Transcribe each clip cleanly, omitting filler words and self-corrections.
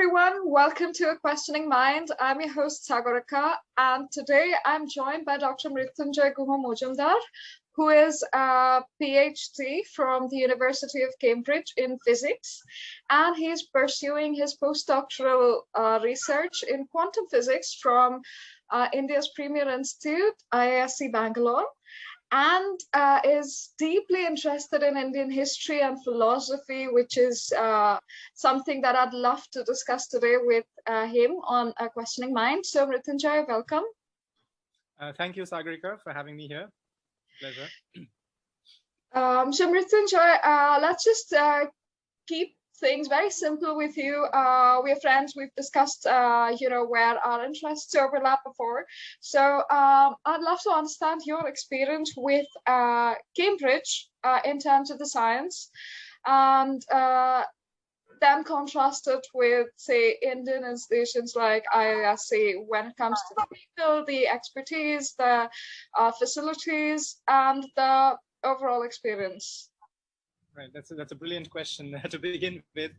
everyone, welcome to A Questioning Mind. I'm your host Sagarika, and today I'm joined by Dr. Mrittunjoy Guha Majumdar, who is a PhD from the University of Cambridge in physics, and he's pursuing his postdoctoral research in quantum physics from India's premier institute, IISc Bangalore, and is deeply interested in Indian history and philosophy, which is something that I'd love to discuss today with him on A Questioning Mind. So Mrittunjoy, welcome. Thank you, Sagarika, for having me here. Pleasure. So Mrittunjoy, let's just keep things very simple with you. We're friends. We've discussed, where our interests overlap before. So I'd love to understand your experience with Cambridge in terms of the science, and then contrast it with, say, Indian institutions like IISc when it comes to the people, the expertise, the facilities, and the overall experience. Right, that's a brilliant question to begin with.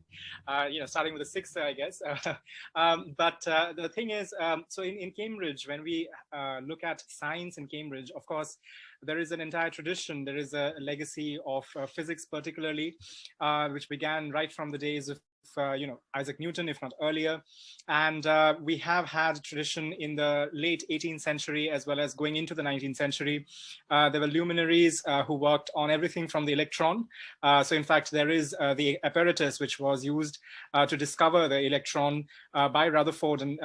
Starting with a sixer, I guess. But the thing is, so in Cambridge, when we look at science in Cambridge, of course, there is an entire tradition. There is a legacy of physics, particularly, which began right from the days of Isaac Newton, if not earlier. And we have had tradition in the late 18th century as well as going into the 19th century. There were luminaries who worked on everything from the electron. So in fact, there is the apparatus which was used to discover the electron by Rutherford and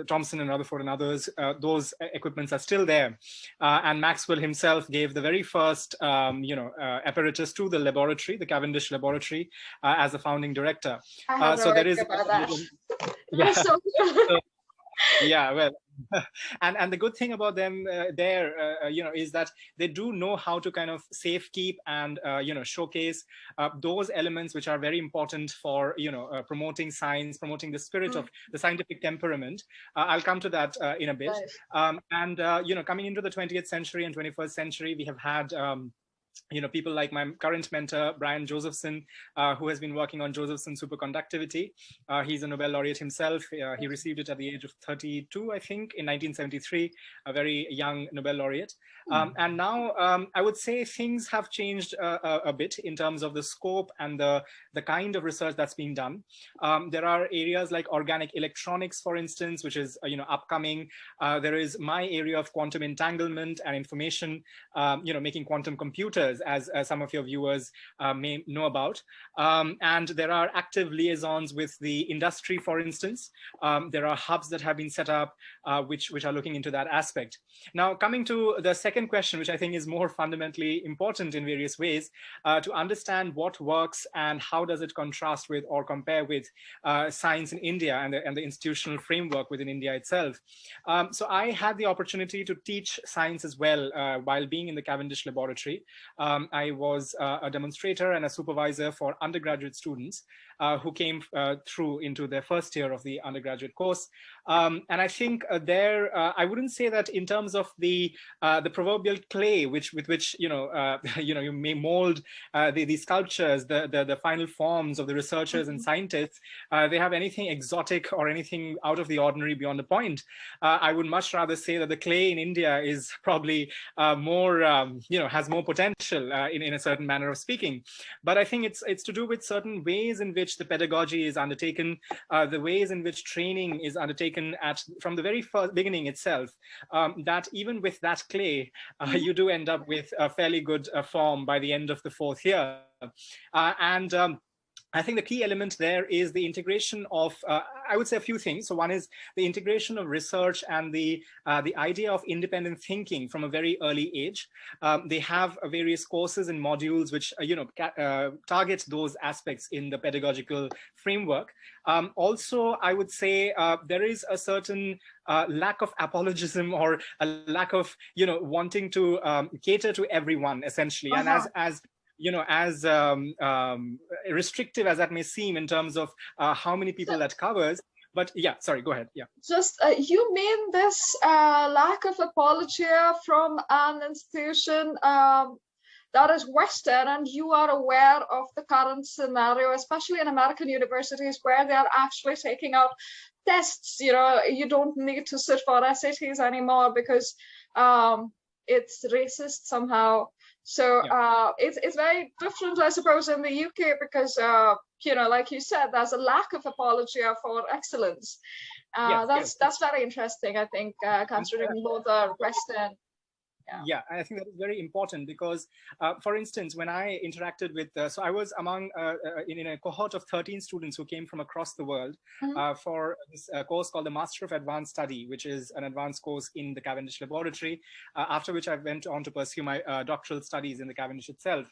Thomson and Rutherford and others. Those equipments are still there. And Maxwell himself gave the very first apparatus to the laboratory, the Cavendish laboratory, as the founding director. So there is about that. Well, and the good thing about them is that they do know how to kind of safekeep and showcase those elements which are very important for promoting science, promoting the spirit of the scientific temperament. I'll come to that in a bit. Coming into the 20th century and 21st century, we have had people like my current mentor, Brian Josephson, who has been working on Josephson superconductivity. He's a Nobel laureate himself. He received it at the age of 32, I think, in 1973, a very young Nobel laureate. And now I would say things have changed a bit in terms of the scope and the kind of research that's being done. There are areas like organic electronics, for instance, which is upcoming. There is my area of quantum entanglement and information, making quantum computers, as some of your viewers may know about. And there are active liaisons with the industry, for instance. There are hubs that have been set up which are looking into that aspect. Now, coming to the second question, which I think is more fundamentally important in various ways, to understand what works and how does it contrast with or compare with science in India and the institutional framework within India itself. So I had the opportunity to teach science as well while being in the Cavendish laboratory. I was a demonstrator and a supervisor for undergraduate students who came through into their first year of the undergraduate course. And I think I wouldn't say that in terms of the proverbial clay with which you may mold the sculptures, the final forms of the researchers and scientists, they have anything exotic or anything out of the ordinary beyond a point. I would much rather say that the clay in India is probably more has more potential in a certain manner of speaking. But I think it's to do with certain ways in which the pedagogy is undertaken, the ways in which training is undertaken from the very first beginning itself, that even with that clay, you do end up with a fairly good form by the end of the fourth year. I think the key element there is the integration of, I would say, a few things. So one is the integration of research and the idea of independent thinking from a very early age. They have various courses and modules which target those aspects in the pedagogical framework. Also, I would say there is a certain lack of apologism or a lack of wanting to cater to everyone, essentially. And as restrictive as that may seem in terms of how many people that covers. But yeah, sorry, go ahead. Yeah. Just you mean this lack of apology from an institution that is Western, and you are aware of the current scenario, especially in American universities where they are actually taking out tests. You don't need to sit for SATs anymore because it's racist somehow. So it's very different, I suppose, in the UK because, like you said, there's a lack of apologia for excellence. That's very interesting, I think, considering both are Western. Yeah, I think that is very important because, for instance, when I interacted with, so I was among, in a cohort of 13 students who came from across the world for this course called the Master of Advanced Study, which is an advanced course in the Cavendish Laboratory, after which I went on to pursue my doctoral studies in the Cavendish itself.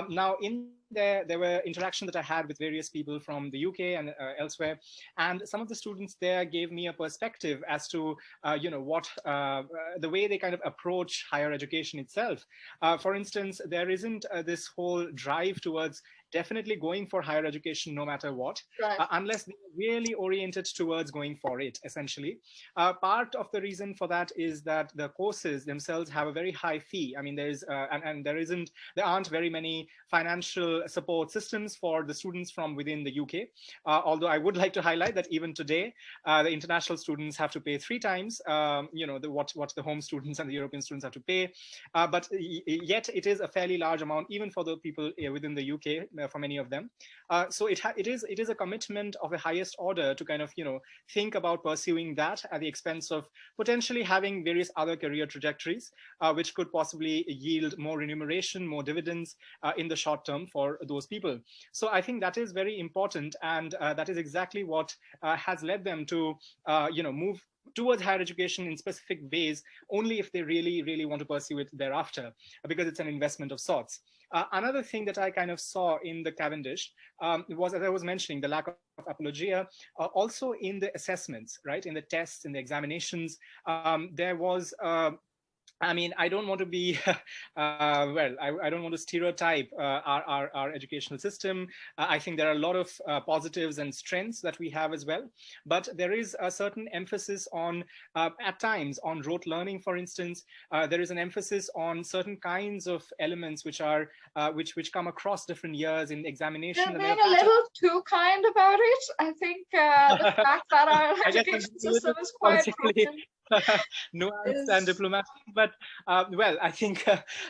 Now, in there were interactions that I had with various people from the UK and elsewhere, and some of the students there gave me a perspective as to, what the way they kind of approach higher education itself. For instance, there isn't this whole drive towards definitely going for higher education no matter what, unless they're really oriented towards going for it, essentially. Part of the reason for that is that the courses themselves have a very high fee. I mean, there aren't very many financial support systems for the students from within the UK. Although I would like to highlight that even today, the international students have to pay 3 times, what the home students and the European students have to pay. But yet it is a fairly large amount, even for the people within the UK, for many of them. So it is a commitment of the highest order to kind of, think about pursuing that at the expense of potentially having various other career trajectories, which could possibly yield more remuneration, more dividends in the short term for those people. So I think that is very important, and that is exactly what has led them to, move towards higher education in specific ways, only if they really, really want to pursue it thereafter, because it's an investment of sorts. Another thing that I kind of saw in the Cavendish was, as I was mentioning, the lack of apologia, also in the assessments, right? In the tests, in the examinations, there was I mean, I don't want to be, I don't want to stereotype our educational system. I think there are a lot of positives and strengths that we have as well. But there is a certain emphasis on, at times, on rote learning, for instance. There is an emphasis on certain kinds of elements which are, which come across different years in examination. They're being a little too kind about it. I think the fact that our education system is quite broken. Nuanced and diplomatic, but well, I think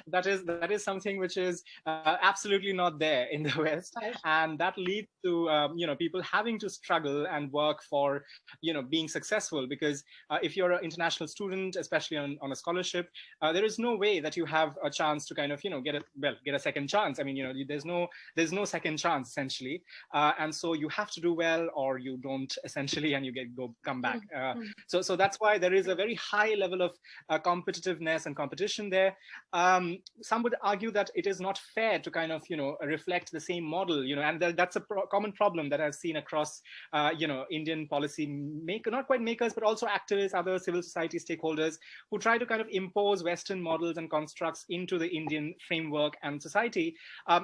that is something which is absolutely not there in the West, and that leads to people having to struggle and work for being successful, because if you're an international student, especially on a scholarship, there is no way that you have a chance to kind of get a second chance. I mean, there's no second chance, essentially, and so you have to do well or you don't, essentially, and you come back. So that's why there is a very high level of competitiveness and competition there. Some would argue that it is not fair to kind of reflect the same model, and that's a common problem that I've seen across Indian policy not quite makers, but also activists, other civil society stakeholders who try to kind of impose Western models and constructs into the Indian framework and society.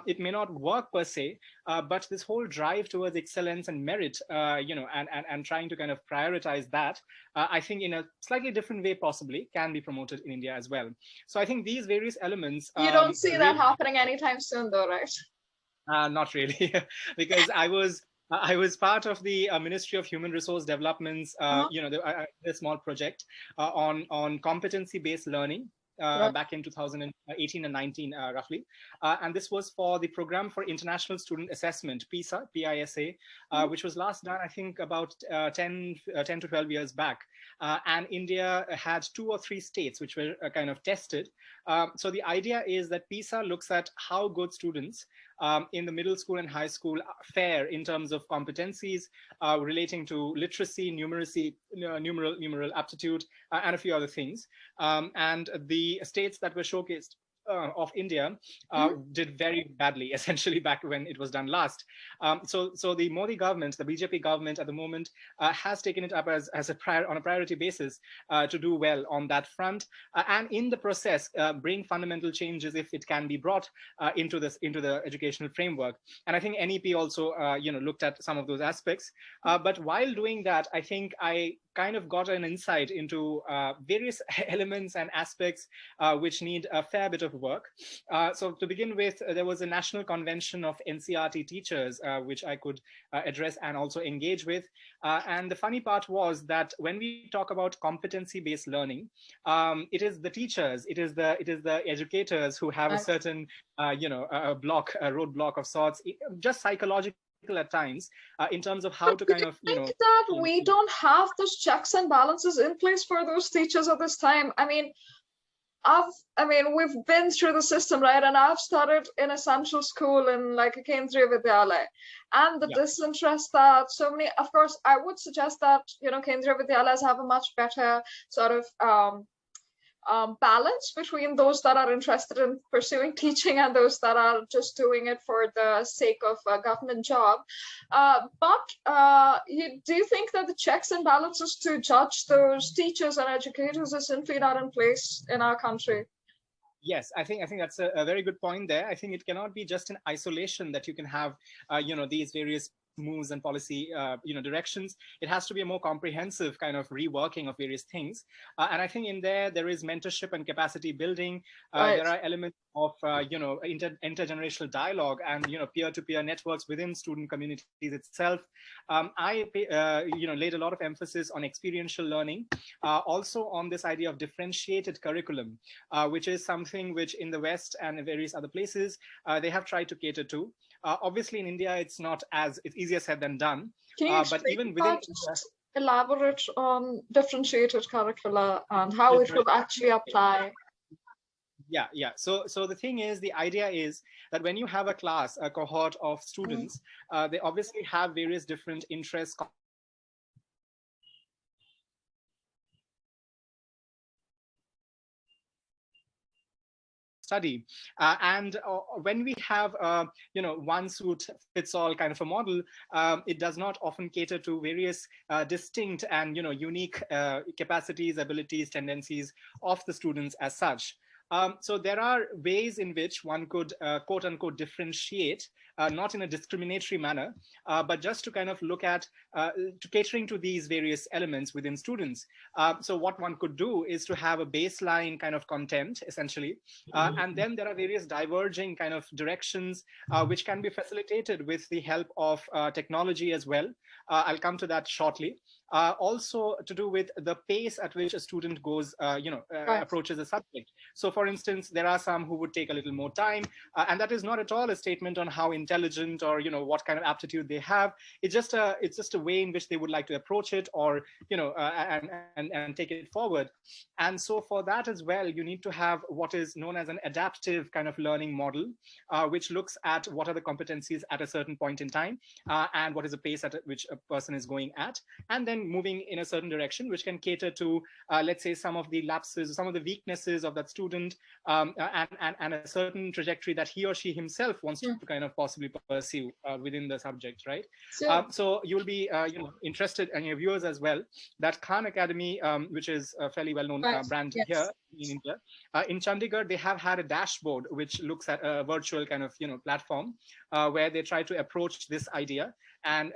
It may not work per se, but this whole drive towards excellence and merit, and trying to kind of prioritize that, I think in a slightly different way possibly can be promoted in India as well. So I think these various elements. You don't see that happening anytime soon, though, right? Not really, because I was part of the Ministry of Human Resource Development's, a small project on competency-based learning. Back in 2018 and 19, roughly. And this was for the Program for International Student Assessment, PISA, P-I-S-A, which was last done, I think, about 10 to 12 years back. And India had 2 or 3 states which were kind of tested. So the idea is that PISA looks at how good students in the middle school and high school fare in terms of competencies relating to literacy, numeracy, numeral aptitude, and a few other things. And the states that were showcased of India did very badly, essentially, back when it was done last. So the Modi government, the BJP government at the moment, has taken it up on a priority basis to do well on that front, and in the process bring fundamental changes, if it can be brought into the educational framework. And I think NEP also looked at some of those aspects. But while doing that, I think I kind of got an insight into various elements and aspects which need a fair bit of work. So to begin with, there was a national convention of NCERT teachers, which I could address and also engage with. And the funny part was that when we talk about competency-based learning, it is the teachers, it is the educators who have a certain, a roadblock of sorts, just psychological at times, in terms of how to kind of, I think that we don't have those checks and balances in place for those teachers at this time. I mean, we've been through the system, right? And I've started in essential school in like a Kendriya Vidyalaya, and the disinterest that so many, of course, I would suggest that, Kendriya Vidyalayas have a much better sort of balance between those that are interested in pursuing teaching and those that are just doing it for the sake of a government job. But do you think that the checks and balances to judge those teachers and educators is simply not in place in our country? Yes, I think that's a very good point there. I think it cannot be just in isolation that you can have, these various moves and policy, directions. It has to be a more comprehensive kind of reworking of various things. And I think in there is mentorship and capacity building. Right. There are elements of, intergenerational dialogue and, peer-to-peer networks within student communities itself. I laid a lot of emphasis on experiential learning, also on this idea of differentiated curriculum, which is something which in the West and in various other places, they have tried to cater to. Obviously in India, it's easier said than done. But even within elaborate on differentiated curricula and how it would actually apply? Yeah. So the thing is, the idea is that when you have a class, a cohort of students, they obviously have various different interests, study. And when we have, one suit fits all kind of a model, it does not often cater to various distinct and, unique capacities, abilities, tendencies of the students as such. So there are ways in which one could, quote unquote, differentiate, not in a discriminatory manner, but just to kind of look at to catering to these various elements within students. So what one could do is to have a baseline kind of content, essentially, and then there are various diverging kind of directions which can be facilitated with the help of technology as well. I'll come to that shortly. Also to do with the pace at which a student goes, approaches a subject. So for instance, there are some who would take a little more time, and that is not at all a statement on how intelligent or, what kind of aptitude they have. It's just a way in which they would like to approach it, or, and take it forward. And so for that as well, you need to have what is known as an adaptive kind of learning model, which looks at what are the competencies at a certain point in time, and what is the pace at which a person is going at, and then moving in a certain direction, which can cater to, let's say, some of the lapses, some of the weaknesses of that student, and a certain trajectory that he or she himself wants to kind of possibly pursue within the subject, right? So you'll be, interested, and your viewers as well, that Khan Academy, which is a fairly well-known brand here in India, in Chandigarh, they have had a dashboard which looks at a virtual kind of, platform where they try to approach this idea and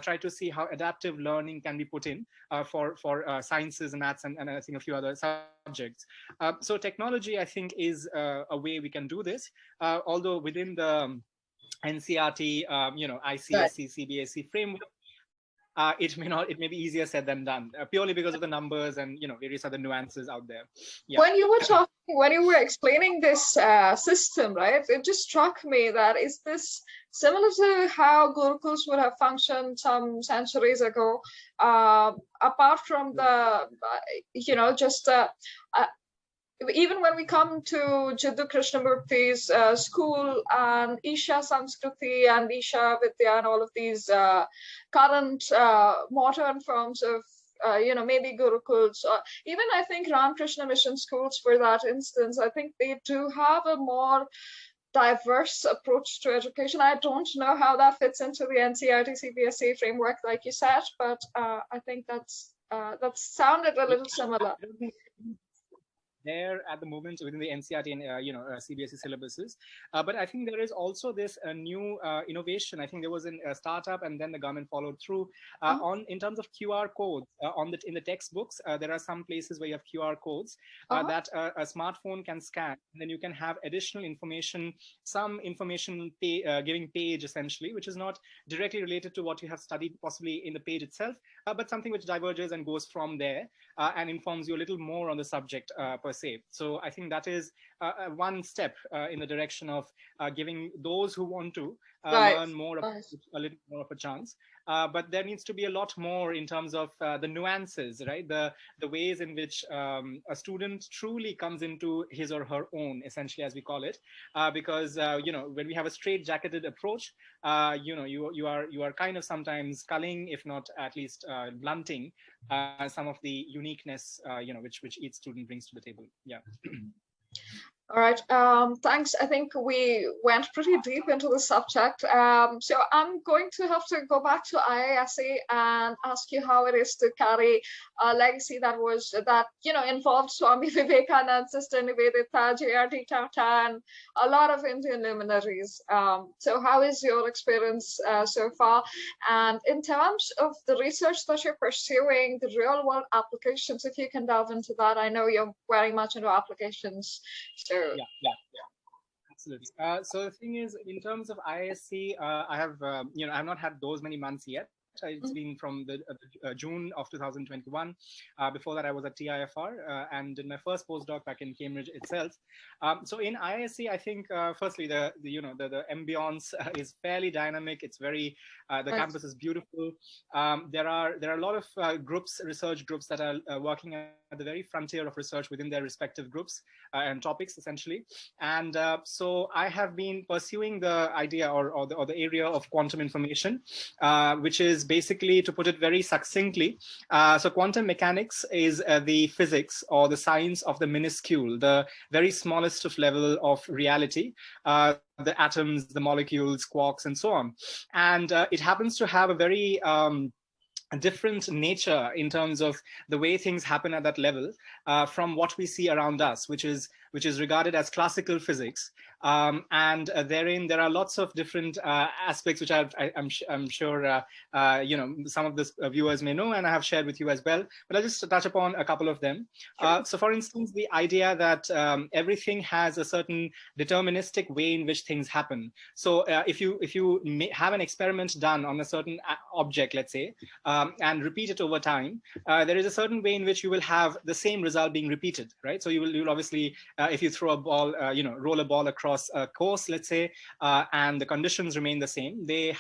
try to see how adaptive learning can be put in for sciences and maths and I think a few other subjects. So technology, I think, is a way we can do this, although within the NCERT, IISc, CBSE framework, it may be easier said than done, purely because of the numbers and various other nuances out there. Yeah. When you were explaining this system, right, it just struck me that is this similar to how Gurukuls would have functioned some centuries ago, apart from the even when we come to Jiddu Krishnamurthy's school and Isha Sanskriti and Isha Vidya and all of these current modern forms of maybe Gurukuls, or even I think Ramakrishna Mission schools, for that instance, I think they do have a more diverse approach to education. I don't know how that fits into the NCERT CBSE framework, like you said, but I think that sounded a little similar. there at the moment within the NCERT and CBSE syllabuses. But I think there is also this new innovation. I think there was a startup, and then the government followed through on in terms of QR codes in the textbooks. There are some places where you have QR codes that a smartphone can scan, and then you can have additional information, some information giving page essentially, which is not directly related to what you have studied possibly in the page itself, but something which diverges and goes from there and informs you a little more on the subject per se. So I think that is one step in the direction of giving those who want to learn more, a little more of a chance. But there needs to be a lot more in terms of the nuances, right? The ways in which a student truly comes into his or her own, essentially, as we call it, because when we have a straight-jacketed approach, you are kind of sometimes culling, if not at least blunting, some of the uniqueness, which each student brings to the table. Yeah. All right, thanks. I think we went pretty deep into the subject. So I'm going to have to go back to IISc and ask you how it is to carry a legacy that involved Swami Vivekananda, Sister Nivedita, J.R.D. Tata, and a lot of Indian luminaries. So how is your experience so far? And in terms of the research that you're pursuing, the real world applications, if you can delve into that. I know you're very much into applications. So yeah, absolutely. So the thing is, in terms of IISc, I have I've not had those many months yet. It's been from the June of 2021. Before that, I was at TIFR and did my first postdoc back in Cambridge itself. So in IISc, I think firstly the ambience is fairly dynamic. It's very the campus is beautiful. There are a lot of research groups that are working at the very frontier of research within their respective groups and topics essentially. And so I have been pursuing the idea or the area of quantum information, which is basically, to put it very succinctly, so quantum mechanics is the physics or the science of the minuscule, the very smallest of level of reality, the atoms, the molecules, quarks, and so on. And it happens to have a very different nature in terms of the way things happen at that level from what we see around us, which is regarded as classical physics. And therein there are lots of different aspects which I'm sure some of the viewers may know, and I have shared with you as well, but I'll just touch upon a couple of them. So for instance, the idea that everything has a certain deterministic way in which things happen. So if you have an experiment done on a certain object, let's say, and repeat it over time, there is a certain way in which you will have the same result being repeated, right? So you'll obviously, if you throw a ball, roll a ball across a course, let's say, and the conditions remain the same, the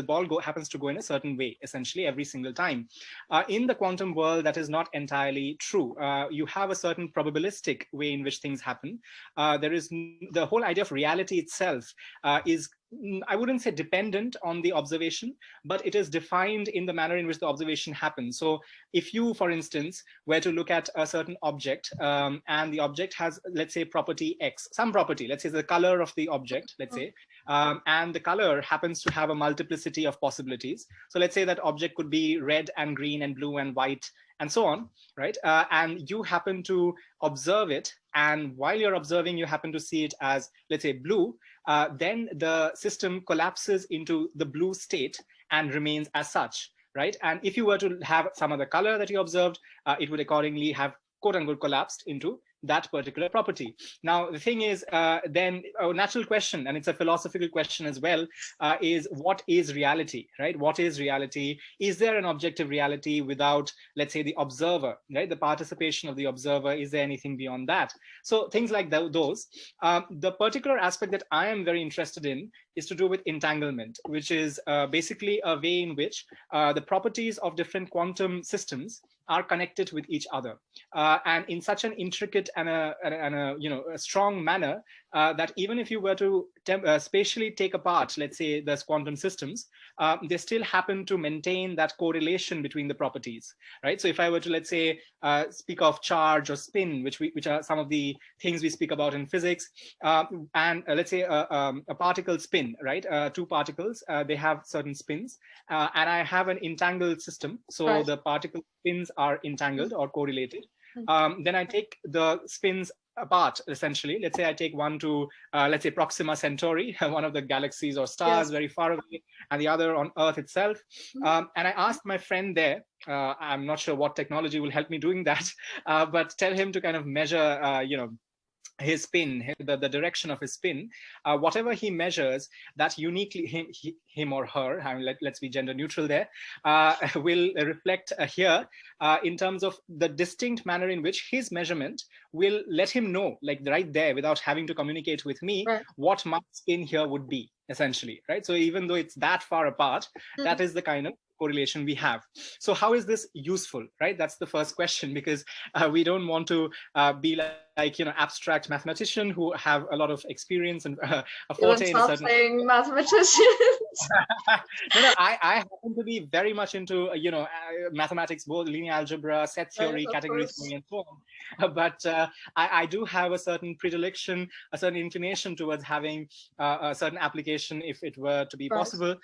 ball happens to go in a certain way, essentially, every single time. In the quantum world, that is not entirely true. You have a certain probabilistic way in which things happen. There is the whole idea of reality itself is, I wouldn't say dependent on the observation, but it is defined in the manner in which the observation happens. So if you, for instance, were to look at a certain object and the object has, let's say, property X, some property, let's say the color of the object, let's say, and the color happens to have a multiplicity of possibilities. So let's say that object could be red and green and blue and white and so on, right? And you happen to observe it, and while you're observing, you happen to see it as, let's say, blue, then the system collapses into the blue state and remains as such, right? And if you were to have some other color that you observed, it would accordingly have, quote unquote, collapsed into that particular property. Now, the thing is, then a natural question, and it's a philosophical question as well, is what is reality, right? What is reality? Is there an objective reality without, let's say, the observer, right? The participation of the observer, is there anything beyond that? So things like those. The particular aspect that I am very interested in is to do with entanglement, which is basically a way in which the properties of different quantum systems are connected with each other, and in such an intricate and a strong manner that even if you were to spatially take apart, let's say, the quantum systems, they still happen to maintain that correlation between the properties, right? So if I were to, let's say, speak of charge or spin, which are some of the things we speak about in physics, and let's say a particle spin, right? Two particles, they have certain spins, and I have an entangled system. So the particle spins are entangled or correlated. Then I take the spins apart, essentially. Let's say I take one to, let's say, Proxima Centauri, one of the galaxies or stars very far away, and the other on Earth itself. And I asked my friend there, I'm not sure what technology will help me doing that, but tell him to kind of measure, his spin, the direction of his spin, whatever he measures, that uniquely him or her, I mean, let's be gender neutral there, will reflect here in terms of the distinct manner in which his measurement will let him know, like right there, without having to communicate with me, what my spin here would be, essentially, right? So even though it's that far apart, that is the kind of correlation we have. So how is this useful, right? That's the first question, because we don't want to be like, abstract mathematician who have a lot of experience and a forte in certain saying mathematicians. No, I happen to be very much into mathematics, both linear algebra, set theory, category theory, and so on. But I do have a certain predilection, a certain inclination towards having a certain application if it were to be possible.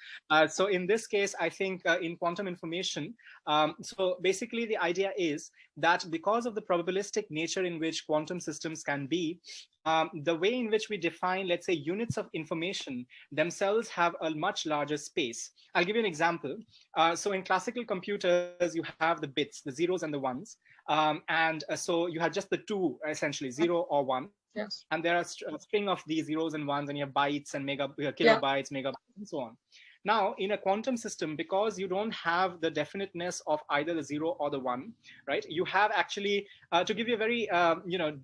So in this case, I think in quantum information, so basically the idea is that because of the probabilistic nature in which quantum systems can be, the way in which we define, let's say, units of information themselves have a much larger space. I'll give you an example. So in classical computers, you have the bits, the zeros and the ones. And so you have just the two, essentially, 0 or 1. Yes. And there are a string of these zeros and ones, and you have bytes and kilobytes, megabytes, and so on. Now, in a quantum system, because you don't have the definiteness of either the 0 or the 1, right? You have actually, to give you a very,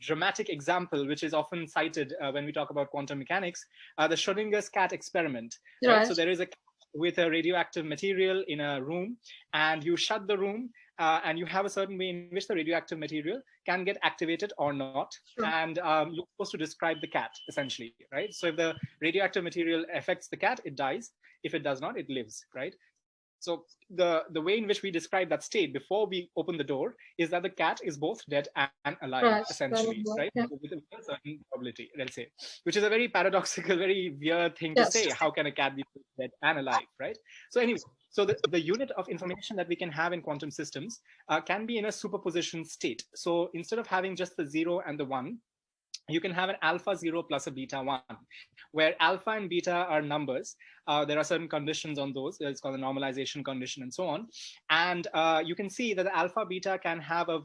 dramatic example, which is often cited when we talk about quantum mechanics, the Schrodinger's cat experiment. Right? So there is a cat with a radioactive material in a room, and you shut the room, and you have a certain way in which the radioactive material can get activated or not. And you're supposed to describe the cat, essentially, right? So if the radioactive material affects the cat, it dies. If it does not, it lives, right? So the way in which we describe that state before we open the door is that the cat is both dead and alive, essentially, right? With a certain probability, let's say, which is a very paradoxical, very weird thing to say. How can a cat be dead and alive, right? So anyway, so the unit of information that we can have in quantum systems can be in a superposition state. So instead of having just the 0 and the 1, you can have an alpha 0 plus a beta 1, where alpha and beta are numbers. There are certain conditions on those. It's called a normalization condition and so on. And you can see that the alpha beta can have a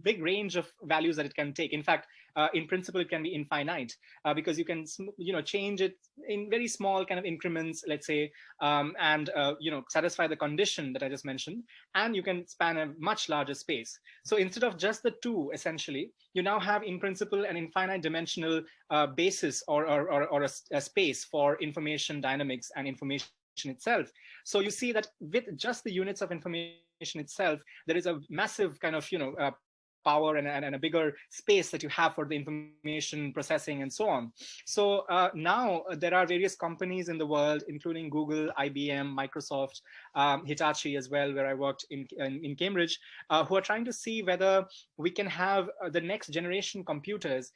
big range of values that it can take. In fact, in principle, it can be infinite because you can, change it in very small kind of increments, let's say, and, satisfy the condition that I just mentioned. And you can span a much larger space. So instead of just the 2, essentially, you now have, in principle, an infinite dimensional basis or a space for information dynamics and information itself. So you see that with just the units of information itself, there is a massive kind of, power and a bigger space that you have for the information processing and so on. So now there are various companies in the world, including Google, IBM, Microsoft, Hitachi as well, where I worked in Cambridge, who are trying to see whether we can have the next generation computers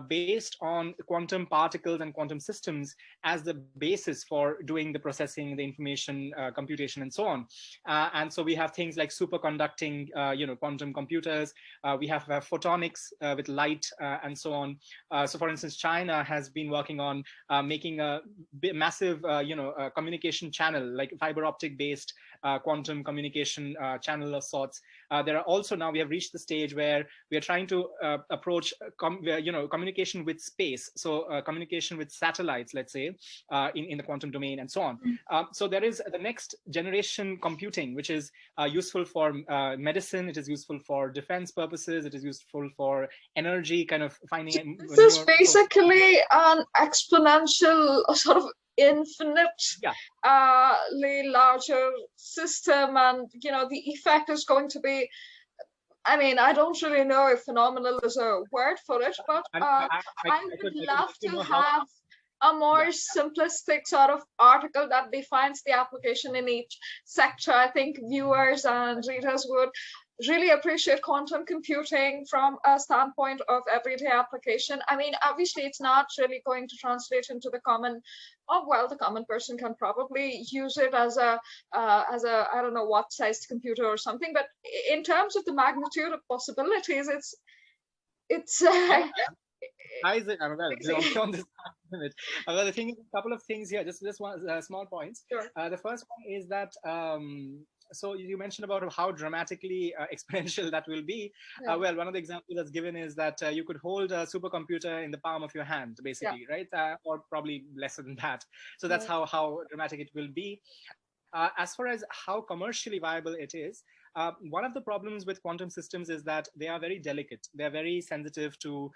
based on quantum particles and quantum systems as the basis for doing the processing, the information computation, and so on. And so we have things like superconducting, quantum computers. We have photonics with light and so on. So for instance, China has been working on making a massive, communication channel, like fiber optic based quantum communication channel of sorts. There are also now, we have reached the stage where we are trying to approach, communication with space. So communication with satellites, let's say, in the quantum domain and so on. So there is the next generation computing, which is useful for medicine. It is useful for defense purposes. It is useful for energy, kind of finding. This is basically an exponential, sort of infinitely larger system, and the effect is going to be, I mean, I don't really know if phenomenal is a word for it, but I would love to have a more simplistic sort of article that defines the application in each sector. I think viewers and readers would really appreciate quantum computing from a standpoint of everyday application. I mean, obviously, it's not really going to translate into the common. Oh well, the common person can probably use it as a I don't know what sized computer or something. But in terms of the magnitude of possibilities, it's Yeah. Isaac, I'm well, on this limit. Well, the thing is, a couple of things here, just one small points. Sure. The first one is that so you mentioned about how dramatically exponential that will be. Yeah. Well, one of the examples that's given is that you could hold a supercomputer in the palm of your hand, basically, right? Or probably lesser than that. So that's how dramatic it will be. As far as how commercially viable it is, one of the problems with quantum systems is that they are very delicate. They're very sensitive to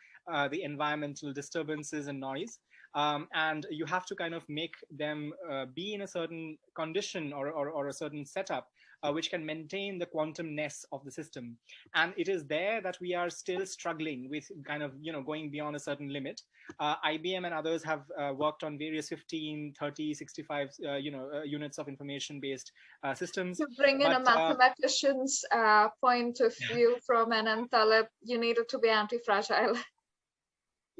the environmental disturbances and noise. And you have to kind of make them be in a certain condition or a certain setup which can maintain the quantumness of the system. And it is there that we are still struggling with kind of, going beyond a certain limit. IBM and others have worked on various 15, 30, 65, units of information-based systems. To bring in a mathematician's point of view from an Taleb, you need it to be anti-fragile.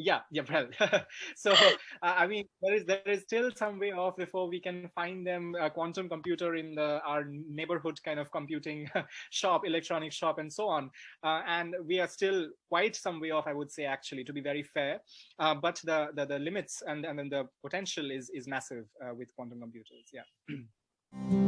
Yeah, well, so I mean, there is still some way off before we can find them a quantum computer in our neighborhood kind of computing shop, electronic shop, and so on. And we are still quite some way off, I would say, actually, to be very fair. But the limits and then the potential is massive with quantum computers. Yeah.